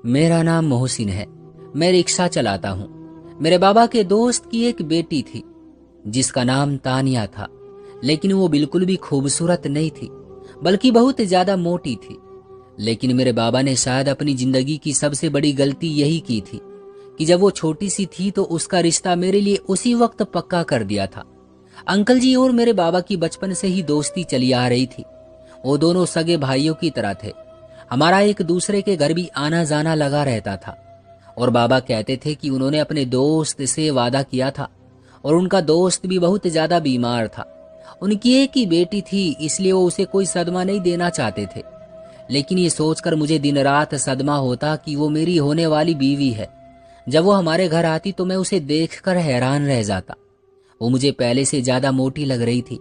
मेरा नाम मोहसिन है। मैं रिक्शा चलाता हूँ। मेरे बाबा के दोस्त की एक बेटी थी जिसका नाम तानिया था, लेकिन वो बिल्कुल भी खूबसूरत नहीं थी, बल्कि बहुत ज्यादा मोटी थी। लेकिन मेरे बाबा ने शायद अपनी जिंदगी की सबसे बड़ी गलती यही की थी कि जब वो छोटी सी थी तो उसका रिश्ता मेरे लिए उसी वक्त पक्का कर दिया था। अंकल जी और मेरे बाबा की बचपन से ही दोस्ती चली आ रही थी। वो दोनों सगे भाइयों की तरह थे। हमारा एक दूसरे के घर भी आना जाना लगा रहता था। और बाबा कहते थे कि उन्होंने अपने दोस्त से वादा किया था, और उनका दोस्त भी बहुत ज्यादा बीमार था। उनकी एक ही बेटी थी, इसलिए वो उसे कोई सदमा नहीं देना चाहते थे। लेकिन ये सोचकर मुझे दिन रात सदमा होता कि वो मेरी होने वाली बीवी है। जब वो हमारे घर आती तो मैं उसे देखकर हैरान रह जाता। वो मुझे पहले से ज्यादा मोटी लग रही थी।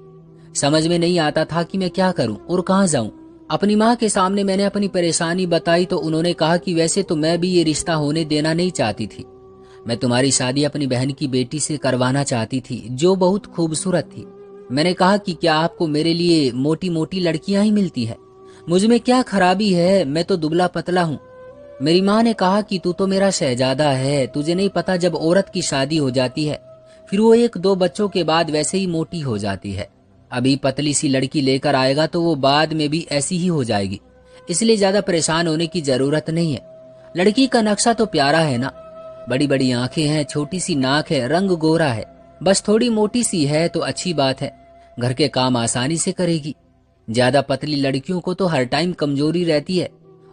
समझ में नहीं आता था कि मैं क्या करूं और कहां जाऊं। अपनी माँ के सामने मैंने अपनी परेशानी बताई तो उन्होंने कहा कि वैसे तो मैं भी ये रिश्ता होने देना नहीं चाहती थी। मैं तुम्हारी शादी अपनी बहन की बेटी से करवाना चाहती थी, जो बहुत खूबसूरत थी। मैंने कहा कि क्या आपको मेरे लिए मोटी मोटी लड़कियां ही मिलती है? मुझ में क्या खराबी है? मैं तो दुबला पतला हूँ। मेरी माँ ने कहा कि तू तो मेरा शहजादा है, तुझे नहीं पता जब औरत की शादी हो जाती है फिर वो एक दो बच्चों के बाद वैसे ही मोटी हो जाती है। अभी पतली सी लड़की लेकर आएगा तो वो बाद में भी ऐसी ही हो जाएगी, इसलिए ज्यादा परेशान होने की जरूरत नहीं है। लड़की का नक्शा तो प्यारा है ना, बड़ी बड़ी आंखें हैं, छोटी सी नाक है, रंग गोरा है, बस थोड़ी मोटी सी है तो अच्छी बात है, घर के काम आसानी से करेगी। ज्यादा पतली लड़कियों को तो हर टाइम कमजोरी रहती है,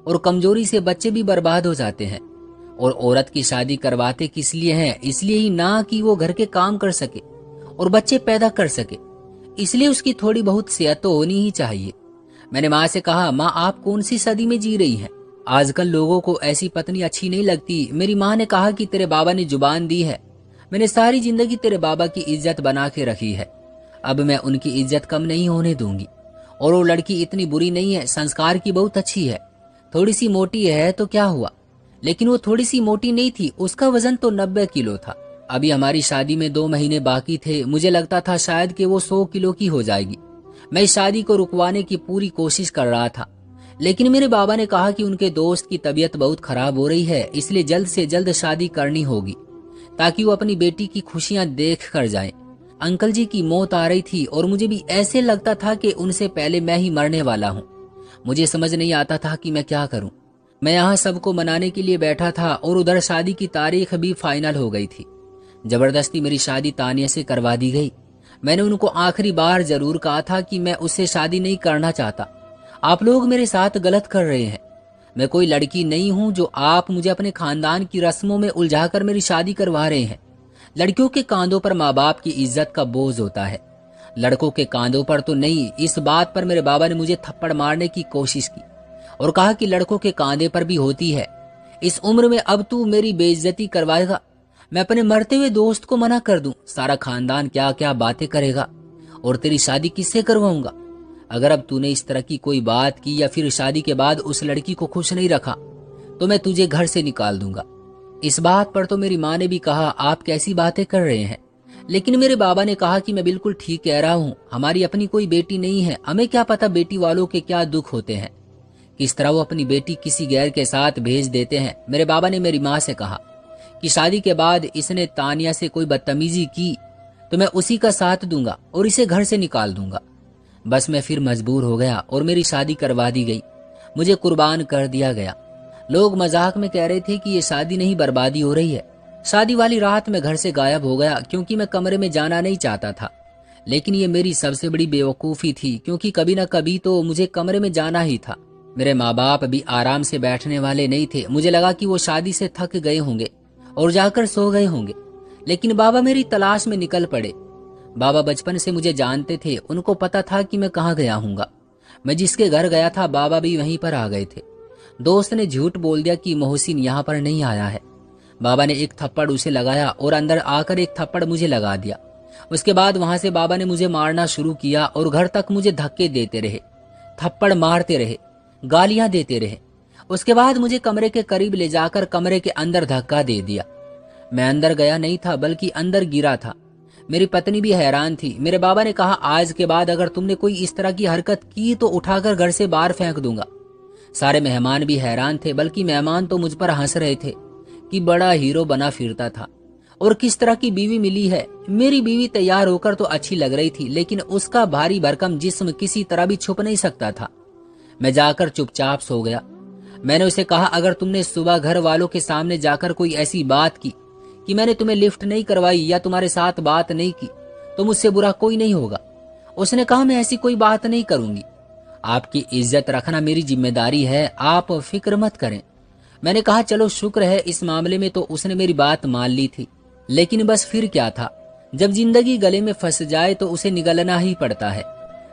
और कमजोरी से बच्चे भी बर्बाद हो जाते हैं। और औरत की शादी करवाते किस लिए हैं? इसलिए ही ना कि वो घर के काम कर सके और बच्चे पैदा कर सके, इसलिए उसकी थोड़ी बहुत सेहत तो होनी ही चाहिए। मैंने माँ से कहा, माँ आप कौन सी सदी में जी रही हैं? आजकल लोगों को ऐसी पत्नी अच्छी नहीं लगती। मेरी माँ ने कहा कि तेरे बाबा ने जुबान दी है, मैंने सारी जिंदगी तेरे बाबा की इज्जत बना के रखी है, अब मैं उनकी इज्जत कम नहीं होने दूंगी। और वो लड़की इतनी बुरी नहीं है, संस्कार की बहुत अच्छी है। थोड़ी सी मोटी है तो क्या हुआ, लेकिन वो थोड़ी सी मोटी नहीं थी, उसका वजन तो 90 किलो था। अभी हमारी शादी में 2 महीने बाकी थे, मुझे लगता था शायद कि वो 100 किलो की हो जाएगी। मैं इस शादी को रुकवाने की पूरी कोशिश कर रहा था, लेकिन मेरे बाबा ने कहा कि उनके दोस्त की तबीयत बहुत खराब हो रही है, इसलिए जल्द से जल्द शादी करनी होगी ताकि वो अपनी बेटी की खुशियां देख कर जाए। अंकल जी की मौत आ रही थी और मुझे भी ऐसे लगता था कि उनसे पहले मैं ही मरने वाला हूँ। मुझे समझ नहीं आता था कि मैं क्या करूं। मैं यहाँ सबको मनाने के लिए बैठा था और उधर शादी की तारीख भी फाइनल हो गई थी। जबरदस्ती मेरी शादी तानिया से करवा दी गई। मैंने उनको आखिरी बार जरूर कहा था कि मैं उससे शादी नहीं करना चाहता। आप लोग मेरे साथ गलत कर रहे हैं। मैं कोई लड़की नहीं हूं जो आप मुझे अपने खानदान की रस्मों में उलझाकर मेरी शादी करवा रहे हैं। लड़कियों के कांधों पर माँ बाप की इज्जत का बोझ होता है, लड़कों के कांधों पर तो नहीं। इस बात पर मेरे बाबा ने मुझे थप्पड़ मारने की कोशिश की और कहा कि लड़कों के कांधे पर भी होती है। इस उम्र में अब तू मेरी बेइज्जती करवाएगा? मैं अपने मरते हुए दोस्त को मना कर दूं, सारा खानदान क्या क्या बातें करेगा, और तेरी शादी किससे करवाऊंगा? अगर अब तूने इस तरह की कोई बात की या फिर शादी के बाद उस लड़की को खुश नहीं रखा तो मैं तुझे घर से निकाल दूंगा। इस बात पर तो मेरी माँ ने भी कहा, आप कैसी बातें कर रहे हैं? लेकिन मेरे बाबा ने कहा कि मैं बिल्कुल ठीक कह रहा हूँ, हमारी अपनी कोई बेटी नहीं है, हमें क्या पता बेटी वालों के क्या दुख होते हैं, किस तरह वो अपनी बेटी किसी गैर के साथ भेज देते हैं। मेरे बाबा ने मेरी माँ से कहा कि शादी के बाद इसने तानिया से कोई बदतमीजी की तो मैं उसी का साथ दूंगा और इसे घर से निकाल दूंगा। बस मैं फिर मजबूर हो गया और मेरी शादी करवा दी गई, मुझे कुर्बान कर दिया गया। लोग मजाक में कह रहे थे कि ये शादी नहीं बर्बादी हो रही है। शादी वाली रात मैं घर से गायब हो गया क्योंकि मैं कमरे में जाना नहीं चाहता था, लेकिन ये मेरी सबसे बड़ी बेवकूफ़ी थी क्योंकि कभी ना कभी तो मुझे कमरे में जाना ही था। मेरे माँ बाप भी आराम से बैठने वाले नहीं थे। मुझे लगा कि वो शादी से थक गए होंगे और जाकर सो गए होंगे, लेकिन बाबा मेरी तलाश में निकल पड़े। बाबा बचपन से मुझे जानते थे, उनको पता था कि मैं कहाँ गया हूँगा। मैं जिसके घर गया था बाबा भी वहीं पर आ गए थे। दोस्त ने झूठ बोल दिया कि मोहसिन यहाँ पर नहीं आया है। बाबा ने एक थप्पड़ उसे लगाया और अंदर आकर एक थप्पड़ मुझे लगा दिया। उसके बाद वहां से बाबा ने मुझे मारना शुरू किया और घर तक मुझे धक्के देते रहे, थप्पड़ मारते रहे, गालियां देते रहे। उसके बाद मुझे कमरे के करीब ले जाकर कमरे के अंदर धक्का दे दिया। मैं अंदर गया नहीं था बल्कि अंदर गिरा था। मेरी पत्नी भी हैरान थी। मेरे बाबा ने कहा, आज के बाद अगर तुमने कोई इस तरह की हरकत की तो उठाकर घर से बाहर फेंक दूंगा। सारे मेहमान भी हैरान थे, बल्कि मेहमान तो मुझ पर हंस रहे थे कि बड़ा हीरो बना फिरता था और किस तरह की बीवी मिली है। मेरी बीवी तैयार होकर तो अच्छी लग रही थी, लेकिन उसका भारी भरकम जिस्म किसी तरह भी छुप नहीं सकता था। मैं जाकर चुपचाप सो गया। मैंने उसे कहा, अगर तुमने सुबह घर वालों के सामने जाकर कोई ऐसी बात की कि मैंने तुम्हें लिफ्ट नहीं करवाई या तुम्हारे साथ बात नहीं की, तो मुझसे बुरा कोई नहीं होगा। उसने कहा, मैं ऐसी कोई बात नहीं करूंगी। आपकी इज्जत रखना मेरी जिम्मेदारी है, आप फिक्र मत करें। मैंने कहा, चलो शुक्र है, इस मामले में तो उसने मेरी बात मान ली थी। लेकिन बस फिर क्या था, जब जिंदगी गले में फंस जाए तो उसे निगलना ही पड़ता है।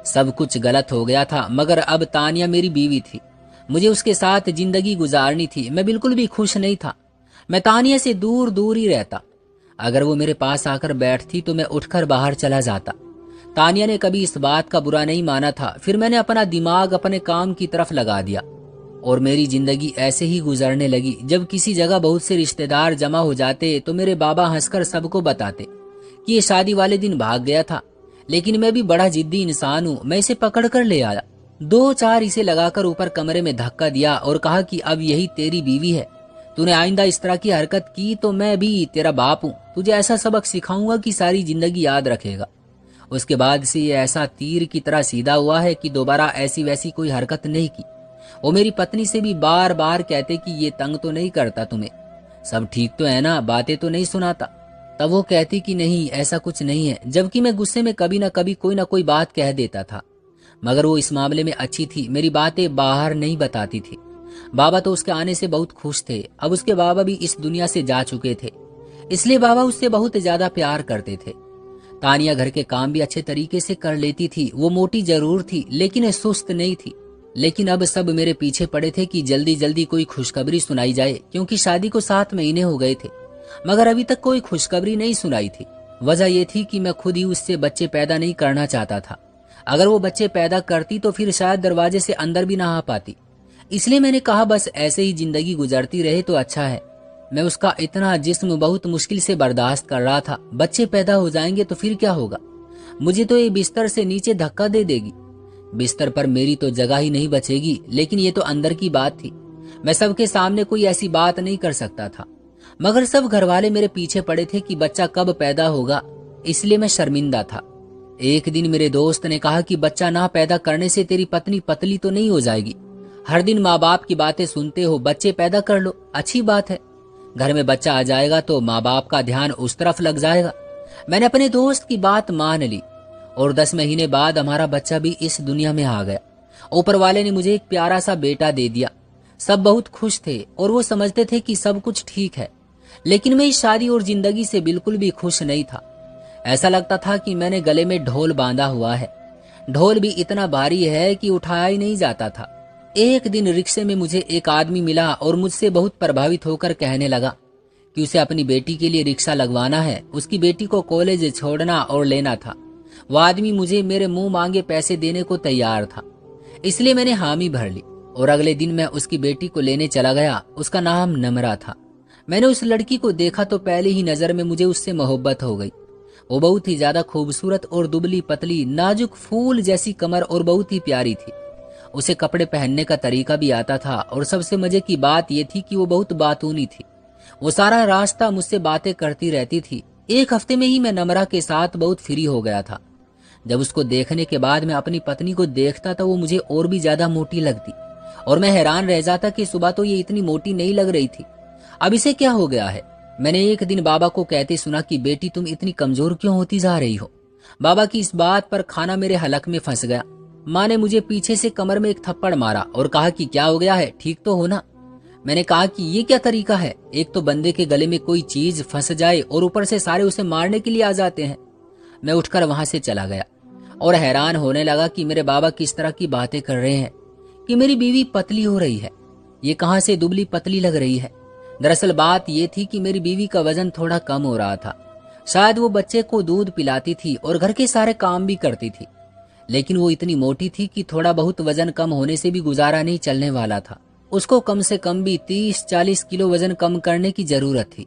सब कुछ गलत हो गया था, मगर अब तानिया मेरी बीवी थी, मुझे उसके साथ जिंदगी गुजारनी थी। मैं बिल्कुल भी खुश नहीं था। मैं तानिया से दूर दूर ही रहता। अगर वो मेरे पास आकर बैठती तो मैं उठकर बाहर चला जाता। तानिया ने कभी इस बात का बुरा नहीं माना था। फिर मैंने अपना दिमाग अपने काम की तरफ लगा दिया और मेरी जिंदगी ऐसे ही गुजरने लगी। जब किसी जगह बहुत से रिश्तेदार जमा हो जाते तो मेरे बाबा हंसकर सबको बताते कि ये शादी वाले दिन भाग गया था, लेकिन मैं भी बड़ा जिद्दी इंसान हूँ। मैं इसे पकड़ कर ले आया, 2-4 इसे लगाकर ऊपर कमरे में धक्का दिया और कहा कि अब यही तेरी बीवी है। तूने आइंदा इस तरह की हरकत की तो मैं भी तेरा बाप हूँ, तुझे ऐसा सबक सिखाऊंगा कि सारी जिंदगी याद रखेगा। उसके बाद से ये ऐसा तीर की तरह सीधा हुआ है कि दोबारा ऐसी वैसी कोई हरकत नहीं की। वो मेरी पत्नी से भी बार बार कहते कि ये तंग तो नहीं करता तुम्हें, सब ठीक तो है ना, बातें तो नहीं सुनाता। तब वो कहती कि नहीं, ऐसा कुछ नहीं है, जबकि मैं गुस्से में कभी ना कभी कोई ना कोई बात कह देता था। मगर वो इस मामले में अच्छी थी, मेरी बातें बाहर नहीं बताती थी। बाबा तो उसके आने से बहुत खुश थे। अब उसके बाबा भी इस दुनिया से जा चुके थे, इसलिए बाबा उससे बहुत ज्यादा प्यार करते थे। तानिया घर के काम भी अच्छे तरीके से कर लेती थी। वो मोटी जरूर थी, लेकिन सुस्त नहीं थी। लेकिन अब सब मेरे पीछे पड़े थे कि जल्दी जल्दी कोई खुशखबरी सुनाई जाए, क्योंकि शादी को 7 महीने हो गए थे, मगर अभी तक कोई खुशखबरी नहीं सुनाई थी। वजह यह थी कि मैं खुद ही उससे बच्चे पैदा नहीं करना चाहता था। अगर वो बच्चे पैदा करती तो फिर शायद दरवाजे से अंदर भी ना आ पाती। इसलिए मैंने कहा, बस ऐसे ही जिंदगी गुजरती रहे तो अच्छा है। मैं उसका इतना जिस्म बहुत मुश्किल से बर्दाश्त कर रहा था। बच्चे पैदा हो जाएंगे तो फिर क्या होगा, मुझे तो ये बिस्तर से नीचे धक्का दे देगी। बिस्तर पर मेरी तो जगह ही नहीं बचेगी। लेकिन ये तो अंदर की बात थी, मैं सबके सामने कोई ऐसी बात नहीं कर सकता था। मगर सब घरवाले मेरे पीछे पड़े थे कि बच्चा कब पैदा होगा, इसलिए मैं शर्मिंदा था। एक दिन मेरे दोस्त ने कहा कि बच्चा ना पैदा करने से तेरी पत्नी पतली तो नहीं हो जाएगी। हर दिन माँ बाप की बातें सुनते हो, बच्चे पैदा कर लो, अच्छी बात है। घर में बच्चा आ जाएगा तो माँ बाप का ध्यान उस तरफ लग जाएगा। मैंने अपने दोस्त की बात मान ली और 10 महीने बाद हमारा बच्चा भी इस दुनिया में आ गया। ऊपर वाले ने मुझे एक प्यारा सा बेटा दे दिया। सब बहुत खुश थे और वो समझते थे कि सब कुछ ठीक है। लेकिन मैं इस शादी और जिंदगी से बिल्कुल भी खुश नहीं था। ऐसा लगता था कि मैंने गले में ढोल बांधा हुआ है। ढोल भी इतना भारी है कि उठाया ही नहीं जाता था। एक दिन रिक्शे में मुझे एक आदमी मिला और मुझसे बहुत प्रभावित होकर कहने लगा कि उसे अपनी बेटी के लिए रिक्शा लगवाना है। उसकी बेटी को कॉलेज छोड़ना और लेना था। वह आदमी मुझे मेरे मुंह मांगे पैसे देने को तैयार था, इसलिए मैंने हामी भर ली और अगले दिन मैं उसकी बेटी को लेने चला गया। उसका नाम नम्रा था। मैंने उस लड़की को देखा तो पहली ही नजर में मुझे उससे मोहब्बत हो गई। वो बहुत ही ज्यादा खूबसूरत और दुबली पतली, नाजुक फूल जैसी कमर और बहुत ही प्यारी थी। उसे कपड़े पहनने का तरीका भी आता था और सबसे मजे की बात यह थी कि वो बहुत बातूनी थी। वो सारा रास्ता मुझसे बातें करती रहती थी। एक हफ्ते में ही मैं नम्रा के साथ बहुत फ्री हो गया था। जब उसको देखने के बाद मैं अपनी पत्नी को देखता तो वो मुझे और भी ज्यादा मोटी लगती और मैं हैरान रह जाता कि सुबह तो ये इतनी मोटी नहीं लग रही थी, अब इसे क्या हो गया है। मैंने एक दिन बाबा को कहते सुना कि बेटी तुम इतनी कमजोर क्यों होती जा रही हो। बाबा की इस बात पर खाना मेरे हलक में फंस गया। माँ ने मुझे पीछे से कमर में एक थप्पड़ मारा और कहा कि क्या हो गया है, ठीक तो हो ना। मैंने कहा कि ये क्या तरीका है, एक तो बंदे के गले में कोई चीज फंस जाए और ऊपर से सारे उसे मारने के लिए आ जाते हैं। मैं उठकर वहां से चला गया और हैरान होने लगा कि मेरे बाबा किस तरह की बातें कर रहे हैं कि मेरी बीवी पतली हो रही है। ये कहां से दुबली पतली लग रही है। दरअसल बात ये थी कि मेरी बीवी का वजन थोड़ा कम हो रहा था। शायद वो बच्चे को दूध पिलाती थी और घर के सारे काम भी करती थी, लेकिन वो इतनी मोटी थी कि थोड़ा बहुत वजन कम होने से भी गुजारा नहीं चलने वाला था। उसको कम से कम भी 30-40 किलो वजन कम करने की जरूरत थी।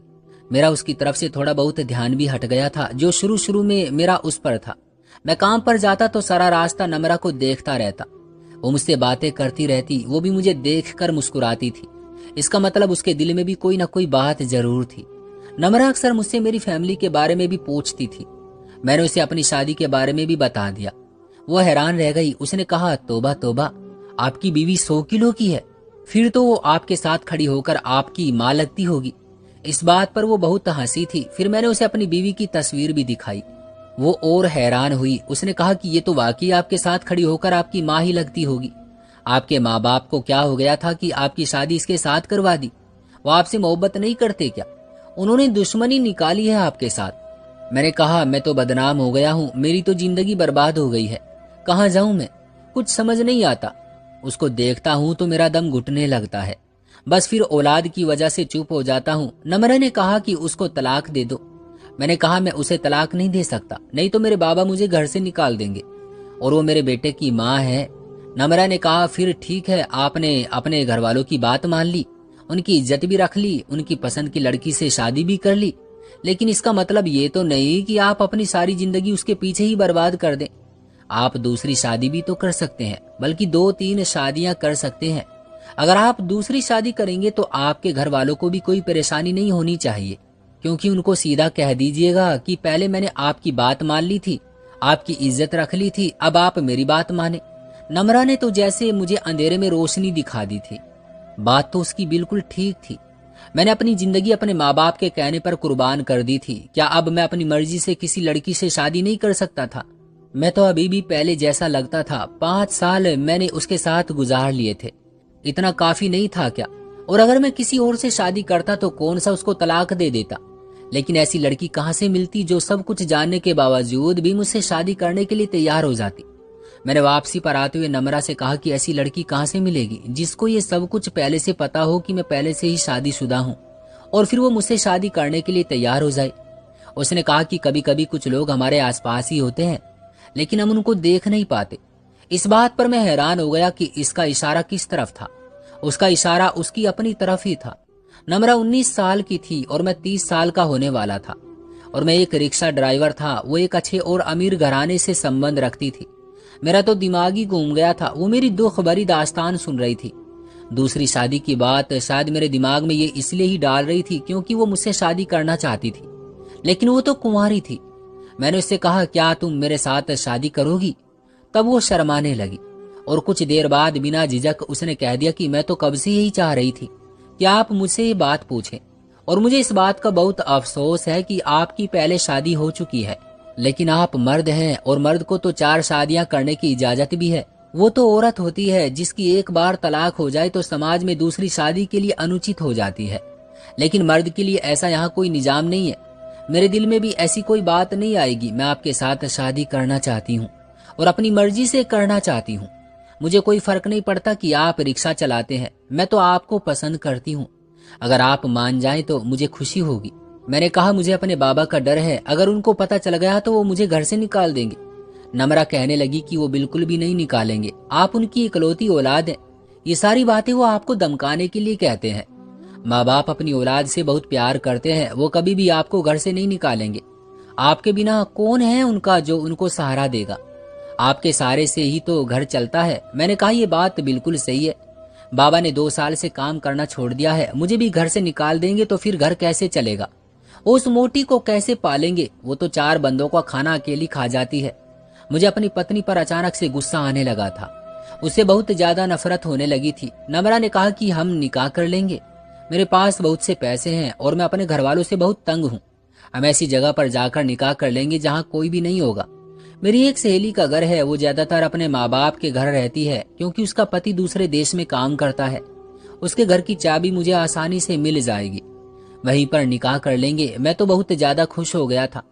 मेरा उसकी तरफ से थोड़ा बहुत ध्यान भी हट गया था, जो शुरू शुरू में मेरा उस पर था। मैं काम पर जाता तो सारा रास्ता नम्रा को देखता रहता। वो मुझसे बातें करती रहती, वो भी मुझे देखकर मुस्कुराती थी। इसका मतलब उसके दिल में भी कोई ना कोई बात जरूर थी। नम्रा अक्सर मुझसे मेरी फैमिली के बारे में भी पूछती थी। मैंने उसे अपनी शादी के बारे में भी बता दिया। वो हैरान रह गई। उसने कहा, तोबा तोबा, आपकी बीवी 100 किलो की है, फिर तो वो आपके साथ खड़ी होकर आपकी माँ लगती होगी। इस बात पर वो बहुत हंसी थी। फिर मैंने उसे अपनी बीवी की तस्वीर भी दिखाई। वो और हैरान हुई। उसने कहा कि ये तो वाकई आपके साथ खड़ी होकर आपकी माँ ही लगती होगी। आपके माँ बाप को क्या हो गया था कि आपकी शादी इसके साथ करवा दी? वो आपसे मोहब्बत नहीं करते क्या? उन्होंने दुश्मनी निकाली है आपके साथ। मैंने कहा, मैं तो बदनाम हो गया हूँ, मेरी तो जिंदगी बर्बाद हो गई है। कहाँ जाऊं मैं? कुछ समझ नहीं आता। उसको देखता हूं तो मेरा दम घुटने लगता है। बस फिर औलाद की वजह से चुप हो जाता हूं। नम्रा ने कहा कि उसको तलाक दे दो। मैंने कहा, मैं उसे तलाक नहीं दे सकता, नहीं तो मेरे बाबा मुझे घर से निकाल देंगे और वो मेरे बेटे की माँ है। नम्रा ने कहा, फिर ठीक है, आपने अपने घर वालों की बात मान ली, उनकी इज्जत भी रख ली, उनकी पसंद की लड़की से शादी भी कर ली, लेकिन इसका मतलब ये तो नहीं कि आप अपनी सारी जिंदगी उसके पीछे ही बर्बाद कर दें। आप दूसरी शादी भी तो कर सकते हैं, बल्कि 2-3 शादियां कर सकते हैं। अगर आप दूसरी शादी करेंगे तो आपके घर वालों को भी कोई परेशानी नहीं होनी चाहिए, क्योंकि उनको सीधा कह दीजिएगा कि पहले मैंने आपकी बात मान ली थी, आपकी इज्जत रख ली थी, अब आप मेरी बात माने। नम्रा ने तो जैसे मुझे अंधेरे में रोशनी दिखा दी थी। बात तो उसकी बिल्कुल ठीक थी। मैंने अपनी जिंदगी अपने माँ बाप के कहने पर कुर्बान कर दी थी। क्या अब मैं अपनी मर्जी से किसी लड़की से शादी नहीं कर सकता था? मैं तो अभी भी पहले जैसा लगता था। 5 साल मैंने उसके साथ गुजार लिए थे, इतना काफी नहीं था क्या? और अगर मैं किसी और से शादी करता तो कौन सा उसको तलाक दे देता। लेकिन ऐसी लड़की कहाँ से मिलती जो सब कुछ जानने के बावजूद भी मुझसे शादी करने के लिए तैयार हो जाती। मैंने वापसी पर आते हुए नम्रा से कहा कि ऐसी लड़की कहाँ से मिलेगी जिसको ये सब कुछ पहले से पता हो कि मैं पहले से ही शादीशुदा हूँ, और फिर वो मुझसे शादी करने के लिए तैयार हो जाए। उसने कहा कि कभी कभी कुछ लोग हमारे आसपास ही होते हैं, लेकिन हम उनको देख नहीं पाते। इस बात पर मैं हैरान हो गया कि इसका इशारा किस तरफ था। उसका इशारा उसकी अपनी तरफ ही था। नम्रा 19 साल की थी और मैं 30 साल का होने वाला था, और मैं एक रिक्शा ड्राइवर था। वो एक अच्छे और अमीर घराने से संबंध रखती थी। मेरा तो दिमाग ही घूम गया था। वो मेरी दुख भरी दास्तान सुन रही थी। दूसरी शादी की बात शायद मेरे दिमाग में ये इसलिए ही डाल रही थी क्योंकि वो मुझसे शादी करना चाहती थी, लेकिन वो तो कुंवारी थी। मैंने उससे कहा, क्या तुम मेरे साथ शादी करोगी? तब वो शर्माने लगी और कुछ देर बाद बिना झिझक उसने कह दिया कि मैं तो कब से यही चाह रही थी कि आप मुझसे ये बात पूछें, और मुझे इस बात का बहुत अफसोस है कि आपकी पहले शादी हो चुकी है, लेकिन आप मर्द हैं और मर्द को तो 4 शादियां करने की इजाजत भी है। वो तो औरत होती है जिसकी एक बार तलाक हो जाए तो समाज में दूसरी शादी के लिए अनुचित हो जाती है, लेकिन मर्द के लिए ऐसा यहाँ कोई निजाम नहीं है। मेरे दिल में भी ऐसी कोई बात नहीं आएगी। मैं आपके साथ शादी करना चाहती हूँ और अपनी मर्जी से करना चाहती हूँ। मुझे कोई फर्क नहीं पड़ता कि आप रिक्शा चलाते हैं, मैं तो आपको पसंद करती हूँ। अगर आप मान जाएं तो मुझे खुशी होगी। मैंने कहा, मुझे अपने बाबा का डर है, अगर उनको पता चल गया तो वो मुझे घर से निकाल देंगे। नम्रा कहने लगी कि वो बिल्कुल भी नहीं निकालेंगे, आप उनकी इकलौती औलाद हैं। ये सारी बातें वो आपको धमकाने के लिए कहते हैं। माँ बाप अपनी औलाद से बहुत प्यार करते हैं, वो कभी भी आपको घर से नहीं निकालेंगे। आपके बिना कौन है उनका जो उनको सहारा देगा? आपके सहारे से ही तो घर चलता है। मैंने कहा, ये बात बिल्कुल सही है। बाबा ने 2 साल से काम करना छोड़ दिया है, मुझे भी घर से निकाल देंगे तो फिर घर कैसे चलेगा? उस मोटी को कैसे पालेंगे? वो तो 4 बंदों का खाना अकेली खा जाती है। मुझे अपनी पत्नी पर अचानक से गुस्सा आने लगा था। उससे बहुत ज्यादा नफरत होने लगी थी। नम्रा ने कहा कि हम निकाह कर लेंगे, मेरे पास बहुत से पैसे हैं और मैं अपने घर वालों से बहुत तंग हूँ। हम ऐसी जगह पर जाकर निकाह कर लेंगे जहाँ कोई भी नहीं होगा। मेरी एक सहेली का घर है, वो ज्यादातर अपने माँ बाप के घर रहती है क्योंकि उसका पति दूसरे देश में काम करता है। उसके घर की चाबी मुझे आसानी से मिल जाएगी, वहीं पर निकाह कर लेंगे। मैं तो बहुत ज्यादा खुश हो गया था।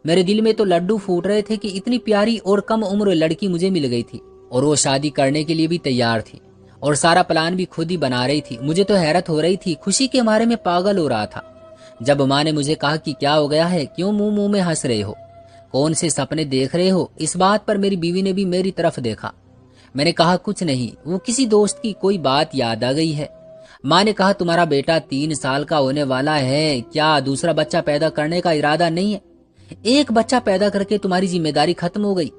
मेरे दिल में तो लड्डू फूट रहे थे कि इतनी प्यारी और कम उम्र लड़की मुझे मिल गई थी और वो शादी करने के लिए भी तैयार थी और सारा प्लान भी खुद ही बना रही थी। मुझे तो हैरत हो रही थी, खुशी के मारे में पागल हो रहा था। जब माँ ने मुझे कहा कि क्या हो गया है, क्यों मुंह मुंह में हंस रहे हो, कौन से सपने देख रहे हो, इस बात पर मेरी बीवी ने भी मेरी तरफ देखा। मैंने कहा, कुछ नहीं, वो किसी दोस्त की कोई बात याद आ गई है। माँ ने कहा, तुम्हारा बेटा 3 साल का होने वाला है, क्या दूसरा बच्चा पैदा करने का इरादा नहीं है? एक बच्चा पैदा करके तुम्हारी जिम्मेदारी खत्म हो गई।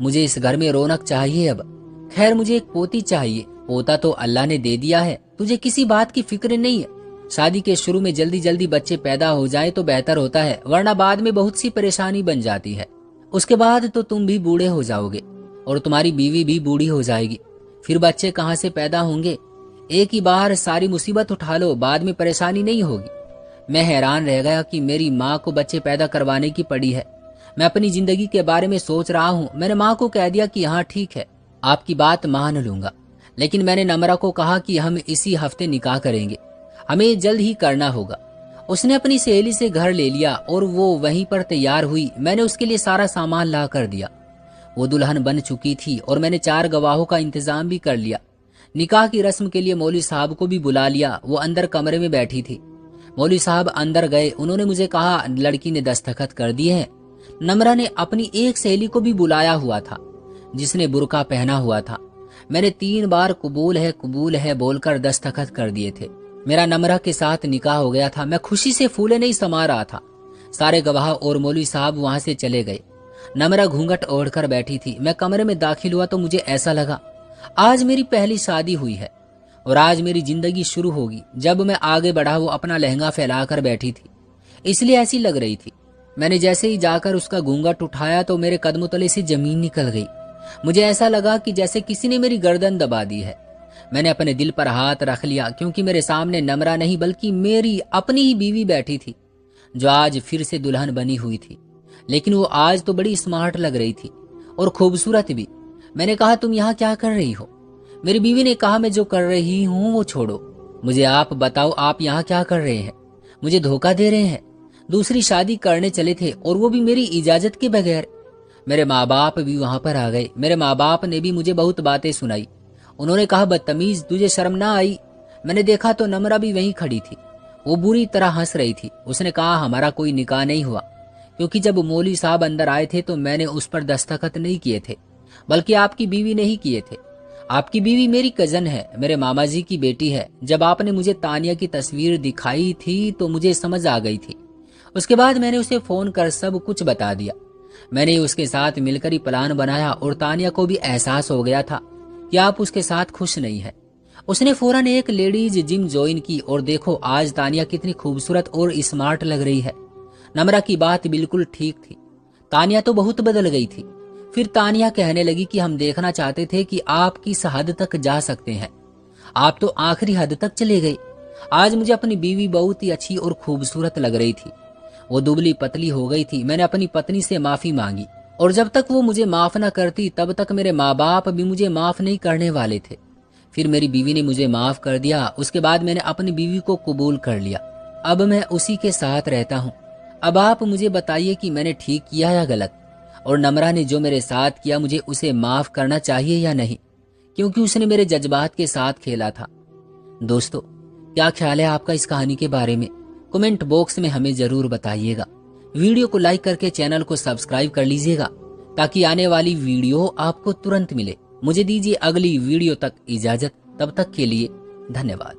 मुझे इस घर में रौनक चाहिए अब। खैर मुझे एक पोती चाहिए, पोता तो अल्लाह ने दे दिया है, तुझे किसी बात की फिक्र नहीं है। शादी के शुरू में जल्दी जल्दी बच्चे पैदा हो जाए तो बेहतर होता है, वरना बाद में बहुत सी परेशानी बन जाती है। उसके बाद तो तुम भी बूढ़े हो जाओगे और तुम्हारी बीवी भी बूढ़ी हो जाएगी, फिर बच्चे कहाँ से पैदा होंगे। एक ही बार सारी मुसीबत उठा लो, बाद में परेशानी नहीं होगी। मैं हैरान रह गया कि मेरी माँ को बच्चे पैदा करवाने की पड़ी है। मैं अपनी जिंदगी के बारे में सोच रहा हूँ। मैंने माँ को कह दिया कि हाँ ठीक है, आपकी बात मान लूंगा, लेकिन मैंने नम्रा को कहा कि हम इसी हफ्ते निकाह करेंगे, हमें जल्द ही करना होगा। उसने अपनी सहेली से घर ले लिया और वो वहीं पर तैयार हुई। मैंने उसके लिए सारा सामान ला कर दिया। वो दुल्हन बन चुकी थी और मैंने 4 गवाहों का इंतजाम भी कर लिया। निकाह की रस्म के लिए मौलवी साहब को भी बुला लिया। वो अंदर कमरे में बैठी थी। मौलवी साहब अंदर गए। उन्होंने मुझे कहा लड़की ने दस्तखत कर दिए हैं। नम्रा ने अपनी एक सहेली को भी बुलाया हुआ था जिसने बुर्का पहना हुआ था। मैंने 3 बार कबूल है बोलकर दस्तखत कर दिए थे। मेरा नम्रा के साथ निकाह हो गया था। मैं खुशी से फूले नहीं समा रहा था। सारे गवाह और मौलवी साहब वहां से चले गए। नम्रा घूंघट ओढ़कर बैठी थी। मैं कमरे में दाखिल हुआ तो मुझे ऐसा लगा आज मेरी पहली शादी हुई है और आज मेरी जिंदगी शुरू होगी। जब मैं आगे बढ़ा वो अपना लहंगा फैलाकर बैठी थी, इसलिए ऐसी लग रही थी। मैंने जैसे ही जाकर उसका घूंघट उठाया तो मेरे कदमों तले से जमीन निकल गई। मुझे ऐसा लगा कि जैसे किसी ने मेरी गर्दन दबा दी है। मैंने अपने दिल पर हाथ रख लिया, क्योंकि मेरे सामने नम्रा नहीं बल्कि मेरी अपनी ही बीवी बैठी थी, जो आज फिर से दुल्हन बनी हुई थी। लेकिन वो आज तो बड़ी स्मार्ट लग रही थी और खूबसूरत भी। मैंने कहा तुम यहाँ क्या कर रही हो? मेरी बीवी ने कहा मैं जो कर रही हूँ वो छोड़ो, मुझे आप बताओ आप यहाँ क्या कर रहे हैं? मुझे धोखा दे रहे हैं। दूसरी शादी करने चले थे और वो भी मेरी इजाजत के बगैर। मेरे माँ बाप भी वहां पर आ गए। मेरे माँ बाप ने भी मुझे बहुत बातें सुनाई। उन्होंने कहा बदतमीज, तुझे शर्म ना आई? मैंने देखा तो नम्रा भी वहीं खड़ी थी। वो बुरी तरह हंस रही थी। उसने कहा हमारा कोई निकाह नहीं हुआ, क्योंकि जब मौलवी साहब अंदर आए थे तो मैंने उस पर दस्तखत नहीं किए थे, बल्कि आपकी बीवी ने ही किए थे। आपकी बीवी मेरी कजन है, मेरे मामा जी की बेटी है। जब आपने मुझे तानिया की तस्वीर दिखाई थी तो मुझे समझ आ गई थी। उसके बाद मैंने उसे फोन कर सब कुछ बता दिया। मैंने उसके साथ मिलकर ही प्लान बनाया और तानिया को भी एहसास हो गया था कि आप उसके साथ खुश नहीं है। उसने फौरन एक लेडीज जिम ज्वाइन की और देखो आज तानिया कितनी खूबसूरत और स्मार्ट लग रही है। नम्रा की बात बिल्कुल ठीक थी, तानिया तो बहुत बदल गई थी। फिर तानिया कहने लगी कि हम देखना चाहते थे कि आप किस हद तक जा सकते हैं। आप तो आखिरी हद तक चले गए। आज मुझे अपनी बीवी बहुत ही अच्छी और खूबसूरत लग रही थी। वो दुबली पतली हो गई थी। मैंने अपनी पत्नी से माफी मांगी और जब तक वो मुझे माफ न करती तब तक मेरे माँ बाप भी मुझे माफ नहीं करने वाले थे। फिर मेरी बीवी ने मुझे माफ कर दिया। उसके बाद मैंने अपनी बीवी को कबूल कर लिया। अब मैं उसी के साथ रहता हूँ। अब आप मुझे बताइए कि मैंने ठीक किया या गलत, और नम्रा ने जो मेरे साथ किया मुझे उसे माफ करना चाहिए या नहीं, क्योंकि उसने मेरे जज्बात के साथ खेला था। दोस्तों, क्या ख्याल है आपका इस कहानी के बारे में? कमेंट बॉक्स में हमें जरूर बताइएगा। वीडियो को लाइक करके चैनल को सब्सक्राइब कर लीजिएगा ताकि आने वाली वीडियो आपको तुरंत मिले। मुझे दीजिए अगली वीडियो तक इजाजत। तब तक के लिए धन्यवाद।